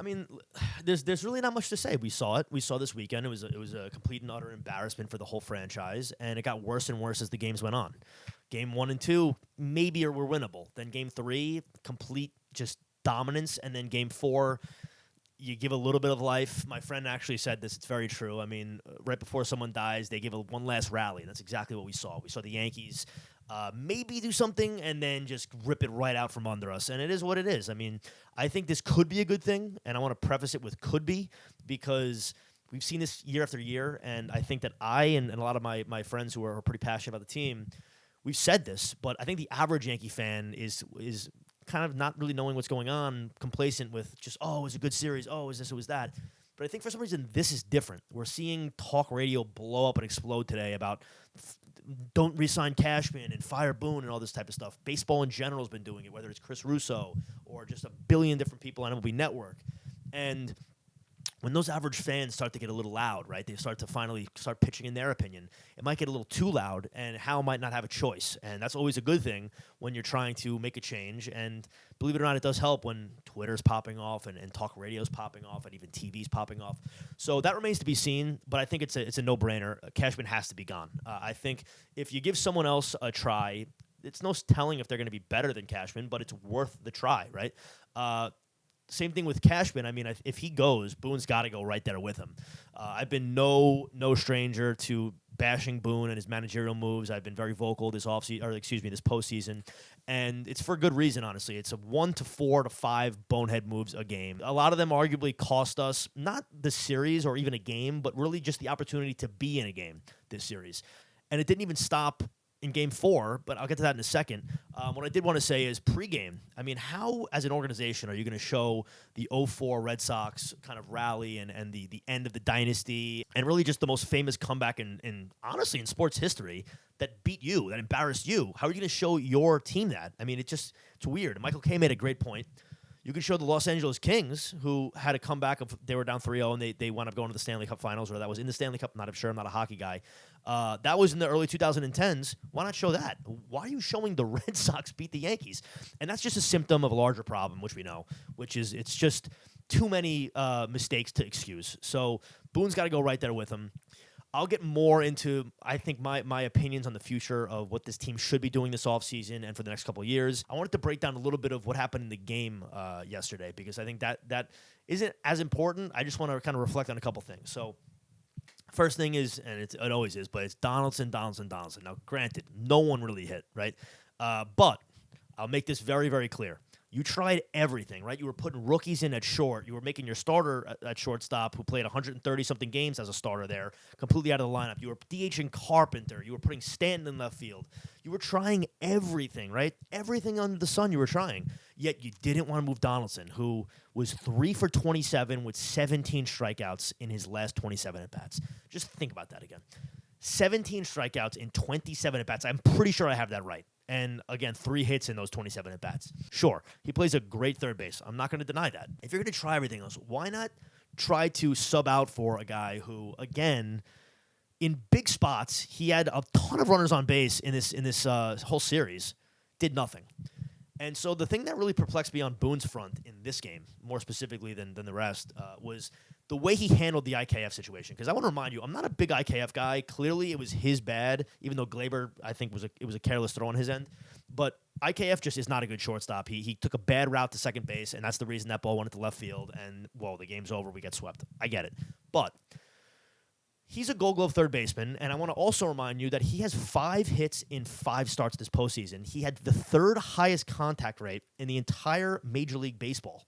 mean, there's really not much to say. We saw it. We saw this weekend. It was a complete and utter embarrassment for the whole franchise, and it got worse and worse as the games went on. Game 1 and 2 maybe were winnable. Then Game 3, complete just dominance, and then Game 4, you give a little bit of life. My friend actually said this. It's very true. I mean, right before someone dies, they give one last rally, and that's exactly what we saw. We saw the Yankees maybe do something and then just rip it right out from under us, and it is what it is. I mean, I think this could be a good thing, and I want to preface it with could be, because we've seen this year after year, and I think that I and a lot of my friends who are pretty passionate about the team, we've said this, but I think the average Yankee fan is kind of not really knowing what's going on, complacent with just, oh, it was a good series, oh, it was this, it was that. But I think for some reason this is different. We're seeing talk radio blow up and explode today about don't re-sign Cashman and fire Boone and all this type of stuff. Baseball in general has been doing it, whether it's Chris Russo or just a billion different people on MLB Network. And when those average fans start to get a little loud, right, they start to finally start pitching in their opinion, it might get a little too loud, and Hal might not have a choice. And that's always a good thing when you're trying to make a change. And believe it or not, it does help when Twitter's popping off and talk radio's popping off and even TV's popping off. So that remains to be seen, but I think it's a no-brainer. Cashman has to be gone. I think if you give someone else a try, it's no telling if they're going to be better than Cashman, but it's worth the try, right? Same thing with Cashman. I mean, if he goes, Boone's got to go right there with him. I've been no stranger to bashing Boone and his managerial moves. I've been very vocal this postseason, and it's for good reason. Honestly, it's a 1 to 4 to 5 bonehead moves a game. A lot of them arguably cost us not the series or even a game, but really just the opportunity to be in a game this series. And it didn't even stop in Game 4, but I'll get to that in a second. What I did want to say is pregame. I mean, how, as an organization, are you going to show the 04 Red Sox kind of rally and the end of the dynasty and really just the most famous comeback in honestly, in sports history that beat you, that embarrassed you? How are you going to show your team that? I mean, it's weird. Michael Kay made a great point. You could show the Los Angeles Kings, who had a comeback of they were down 3-0, and they wound up going to the Stanley Cup Finals, or that was in the Stanley Cup. Not sure. I'm not a hockey guy. That was in the early 2010s. Why not show that? Why are you showing the Red Sox beat the Yankees? And that's just a symptom of a larger problem, which we know, which is it's just too many mistakes to excuse. So Boone's got to go right there with him. I'll get more into, I think, my opinions on the future of what this team should be doing this offseason and for the next couple of years. I wanted to break down a little bit of what happened in the game yesterday, because I think that isn't as important. I just want to kind of reflect on a couple things. So first thing is, and it always is, but it's Donaldson. Now, granted, no one really hit, right? But I'll make this very, very clear. You tried everything, right? You were putting rookies in at short. You were making your starter at shortstop, who played 130-something games as a starter there, completely out of the lineup. You were DHing Carpenter. You were putting Stanton in left field. You were trying everything, right? Everything under the sun you were trying. Yet you didn't want to move Donaldson, who was 3 for 27 with 17 strikeouts in his last 27 at-bats. Just think about that again. 17 strikeouts in 27 at-bats. I'm pretty sure I have that right. And, again, 3 hits in those 27 at-bats. Sure, he plays a great third base. I'm not going to deny that. If you're going to try everything else, why not try to sub out for a guy who, again, in big spots, he had a ton of runners on base in this whole series, did nothing. And so the thing that really perplexed me on Boone's front in this game, more specifically than the rest, was the way he handled the IKF situation. Because I want to remind you, I'm not a big IKF guy. Clearly, it was his bad, even though Glaber, I think, it was a careless throw on his end. But IKF just is not a good shortstop. He took a bad route to second base, and that's the reason that ball went to left field. And, well, the game's over. We get swept. I get it. But he's a Gold Glove third baseman, and I want to also remind you that he has 5 hits in 5 starts this postseason. He had the 3rd highest contact rate in the entire Major League Baseball.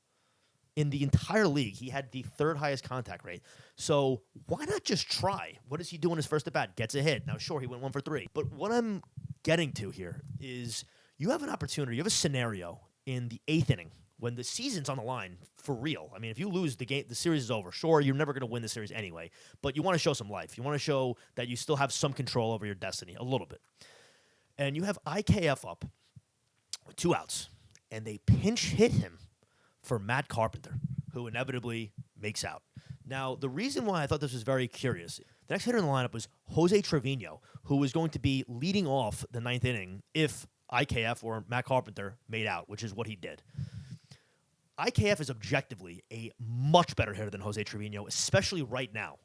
In the entire league, he had the 3rd highest contact rate. So why not just try? What does he do in his first at-bat? Gets a hit. Now, sure, he went 1 for 3. But what I'm getting to here is you have an opportunity, you have a scenario in the 8th inning when the season's on the line for real. I mean, if you lose the game, the series is over. Sure, you're never going to win the series anyway, but you want to show some life. You want to show that you still have some control over your destiny, a little bit. And you have IKF up with 2 outs, and they pinch hit him for Matt Carpenter, who inevitably makes out. Now, the reason why I thought this was very curious, the next hitter in the lineup was Jose Trevino, who was going to be leading off the 9th inning if IKF or Matt Carpenter made out, which is what he did. IKF is objectively a much better hitter than Jose Trevino, especially right now.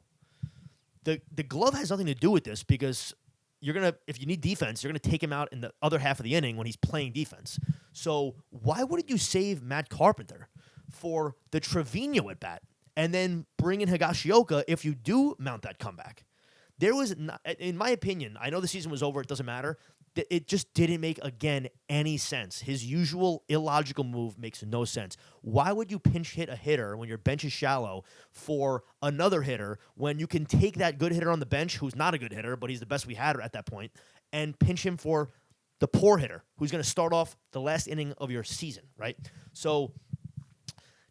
The glove has nothing to do with this because if you need defense, you're gonna take him out in the other half of the inning when he's playing defense. So why wouldn't you save Matt Carpenter for the Trevino at bat and then bring in Higashioka if you do mount that comeback? There was, not, in my opinion, I know the season was over, it doesn't matter. It just didn't make, again, any sense. His usual illogical move makes no sense. Why would you pinch hit a hitter when your bench is shallow for another hitter when you can take that good hitter on the bench, who's not a good hitter, but he's the best we had at that point, and pinch him for the poor hitter who's going to start off the last inning of your season, right? So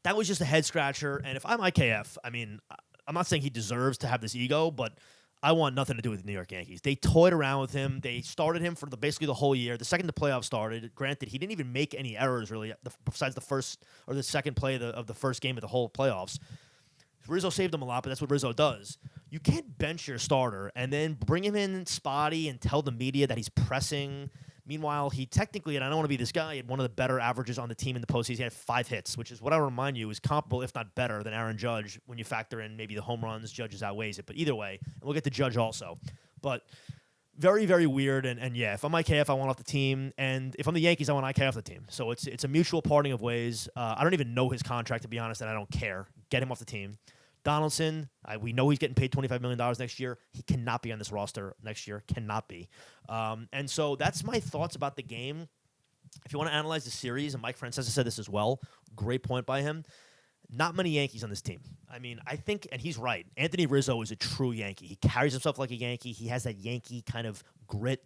that was just a head scratcher. And if I'm IKF, I mean, I'm not saying he deserves to have this ego, but I want nothing to do with the New York Yankees. They toyed around with him. They started him for basically the whole year. The second the playoffs started, granted, he didn't even make any errors really besides the first or the second play of the first game of the whole playoffs. Rizzo saved him a lot, but that's what Rizzo does. You can't bench your starter and then bring him in spotty and tell the media that he's pressing. Meanwhile, he technically, and I don't want to be this guy, he had one of the better averages on the team in the postseason. He had 5 hits, which is what I remind you is comparable, if not better, than Aaron Judge when you factor in maybe the home runs. Judge outweighs it. But either way, and we'll get to Judge also. But very, very weird. And yeah, if I'm IKF, I want off the team. And if I'm the Yankees, I want IKF off the team. So it's a mutual parting of ways. I don't even know his contract, to be honest, and I don't care. Get him off the team. Donaldson, we know he's getting paid $25 million next year. He cannot be on this roster next year. Cannot be. And so that's my thoughts about the game. If you want to analyze the series, and Mike Francesa said this as well, great point by him, not many Yankees on this team. I mean, I think, and he's right, Anthony Rizzo is a true Yankee. He carries himself like a Yankee. He has that Yankee kind of grit.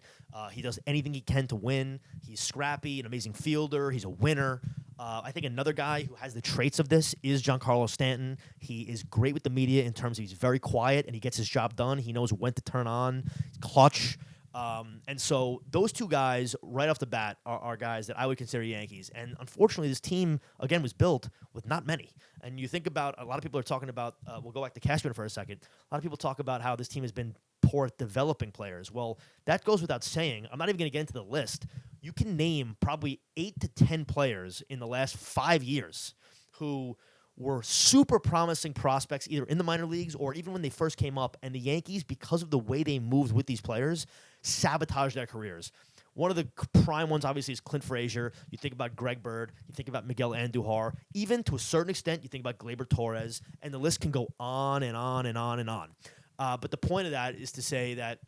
He does anything he can to win. He's scrappy, an amazing fielder. He's a winner. I think another guy who has the traits of this is Giancarlo Stanton. He is great with the media in terms of he's very quiet and he gets his job done. He knows when to turn on. He's clutch. And so those two guys right off the bat are guys that I would consider Yankees. And unfortunately, this team, again, was built with not many. And you think about, a lot of people are talking about, we'll go back to Cashman for a second. A lot of people talk about how this team has been poor at developing players. Well, that goes without saying. I'm not even going to get into the list. You can name probably 8 to 10 players in the last 5 years who were super promising prospects either in the minor leagues or even when they first came up. And the Yankees, because of the way they moved with these players, sabotaged their careers. One of the prime ones, obviously, is Clint Frazier. You think about Greg Bird. You think about Miguel Andujar. Even to a certain extent, you think about Gleyber Torres. And the list can go on and on and on and on. But the point of that is to say that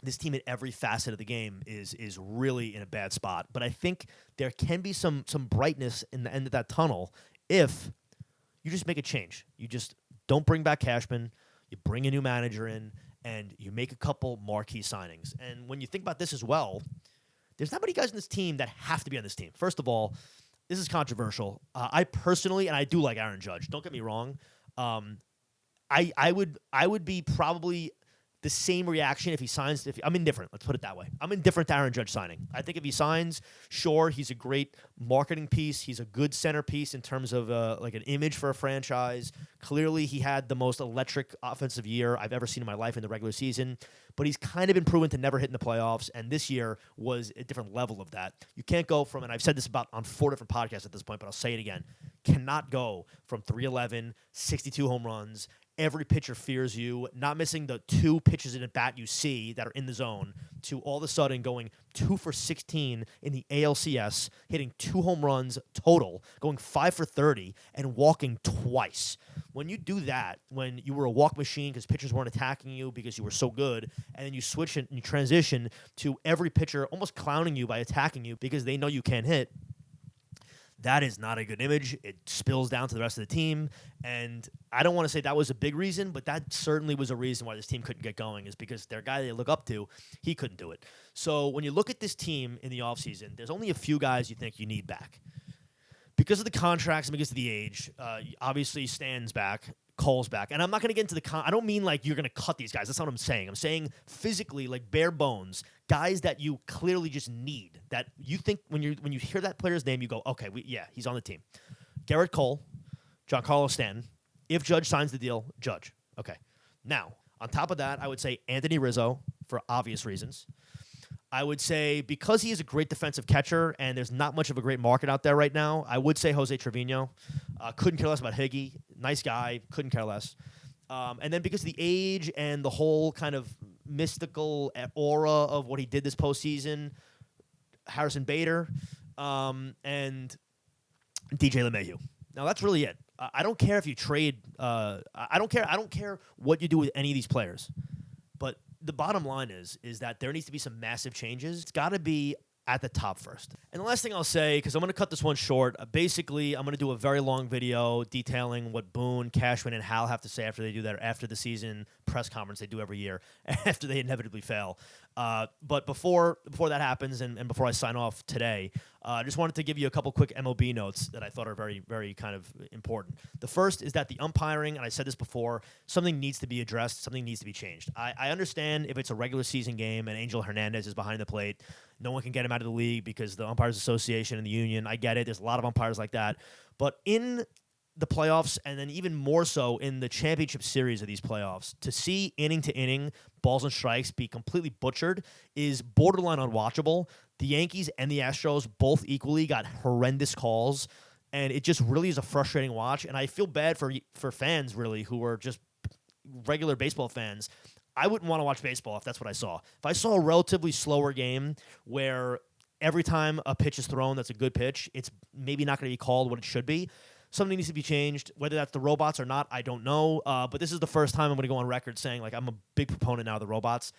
this team at every facet of the game is really in a bad spot. But I think there can be some brightness in the end of that tunnel if you just make a change. You just don't bring back Cashman. You bring a new manager in, and you make a couple marquee signings. And when you think about this as well, there's not many guys on this team that have to be on this team. First of all, this is controversial. I personally, and I do like Aaron Judge. Don't get me wrong. I would be probably the same reaction if he signs. I'm indifferent. Let's put it that way. I'm indifferent to Aaron Judge signing. I think if he signs, sure, he's a great marketing piece. He's a good centerpiece in terms of like an image for a franchise. Clearly, he had the most electric offensive year I've ever seen in my life in the regular season. But he's kind of been proven to never hit in the playoffs, and this year was a different level of that. You can't go from, and I've said this about on 4 different podcasts at this point, but I'll say it again, cannot go from 311, 62 home runs, every pitcher fears you, not missing the 2 pitches in a bat you see that are in the zone, to all of a sudden going 2 for 16 in the ALCS, hitting 2 home runs total, going 5 for 30, and walking twice. When you do that, when you were a walk machine because pitchers weren't attacking you because you were so good, and then you switch and you transition to every pitcher almost clowning you by attacking you because they know you can't hit, that is not a good image. It spills down to the rest of the team. And I don't want to say that was a big reason, but that certainly was a reason why this team couldn't get going, is because their guy they look up to, he couldn't do it. So when you look at this team in the offseason, there's only a few guys you think you need back. Because of the contracts and because of the age, obviously Stan's back, Cole's back. And I'm not going to get into I don't mean like you're going to cut these guys. That's not what I'm saying. I'm saying physically, like bare bones, guys that you clearly just need, that you think when you hear that player's name, you go, okay, he's on the team. Garrett Cole, Giancarlo Stanton. If Judge signs the deal, Judge. Okay. Now, on top of that, I would say Anthony Rizzo for obvious reasons. I would say because he is a great defensive catcher and there's not much of a great market out there right now, I would say Jose Trevino. Couldn't care less about Higgy. Nice guy. Couldn't care less. And then because of the age and the whole kind of mystical aura of what he did this postseason, Harrison Bader and DJ LeMahieu. Now, that's really it. I don't care if you trade. I don't care. I don't care what you do with any of these players. But the bottom line is that there needs to be some massive changes. It's got to be at the top first. And the last thing I'll say, because I'm going to cut this one short, basically I'm going to do a very long video detailing what Boone, Cashman, and Hal have to say after they do that, after the season press conference they do every year, after they inevitably fail. But before that happens and before I sign off today, I just wanted to give you a couple quick MLB notes that I thought are very, very kind of important. The first is that the umpiring, and I said this before, something needs to be addressed, something needs to be changed. I understand if it's a regular season game and Angel Hernandez is behind the plate, no one can get him out of the league because the Umpires Association and the union, I get it, there's a lot of umpires like that. But in the playoffs, and then even more so in the championship series of these playoffs, to see inning to inning balls and strikes be completely butchered is borderline unwatchable. The Yankees and the Astros both equally got horrendous calls, and it just really is a frustrating watch. And I feel bad for fans, really, who are just regular baseball fans. I wouldn't want to watch baseball if that's what I saw. If I saw a relatively slower game where every time a pitch is thrown that's a good pitch, it's maybe not going to be called what it should be. Something needs to be changed. Whether that's the robots or not, I don't know. But this is the first time I'm going to go on record saying, like, I'm a big proponent now of the robots.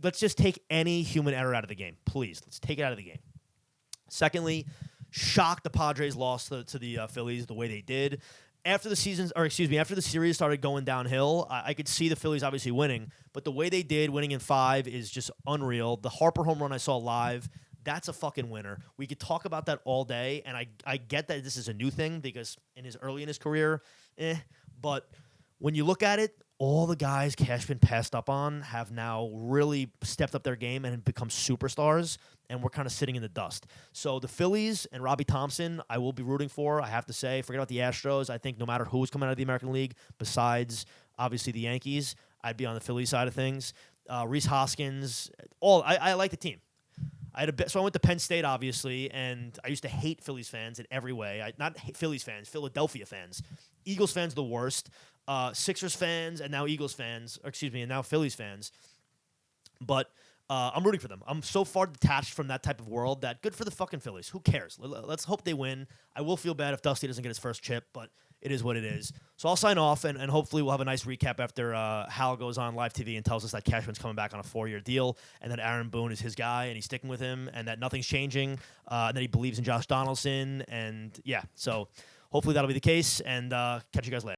Let's just take any human error out of the game. Please, let's take it out of the game. Secondly, shocked the Padres lost to the Phillies the way they did. After the series started going downhill, I could see the Phillies obviously winning, but the way they did, winning in 5, is just unreal. The Harper home run I saw live, that's a fucking winner. We could talk about that all day, and I get that this is a new thing because early in his career, but when you look at it, all the guys Cashman passed up on have now really stepped up their game and become superstars, and we're kind of sitting in the dust. So the Phillies and Robbie Thompson, I will be rooting for, I have to say. Forget about the Astros. I think no matter who's coming out of the American League, besides, obviously, the Yankees, I'd be on the Phillies side of things. Rhys Hoskins, I like the team. So I went to Penn State, obviously, and I used to hate Phillies fans in every way. Not Phillies fans, Philadelphia fans. Eagles fans, the worst. Sixers fans, and now Eagles fans, and now Phillies fans. But I'm rooting for them. I'm so far detached from that type of world that good for the fucking Phillies. Who cares? Let's hope they win. I will feel bad if Dusty doesn't get his first chip, but it is what it is. So I'll sign off, and hopefully we'll have a nice recap after Hal goes on live TV and tells us that Cashman's coming back on a 4-year deal, and that Aaron Boone is his guy, and he's sticking with him, and that nothing's changing, and that he believes in Josh Donaldson, and yeah. So hopefully that'll be the case, and catch you guys later.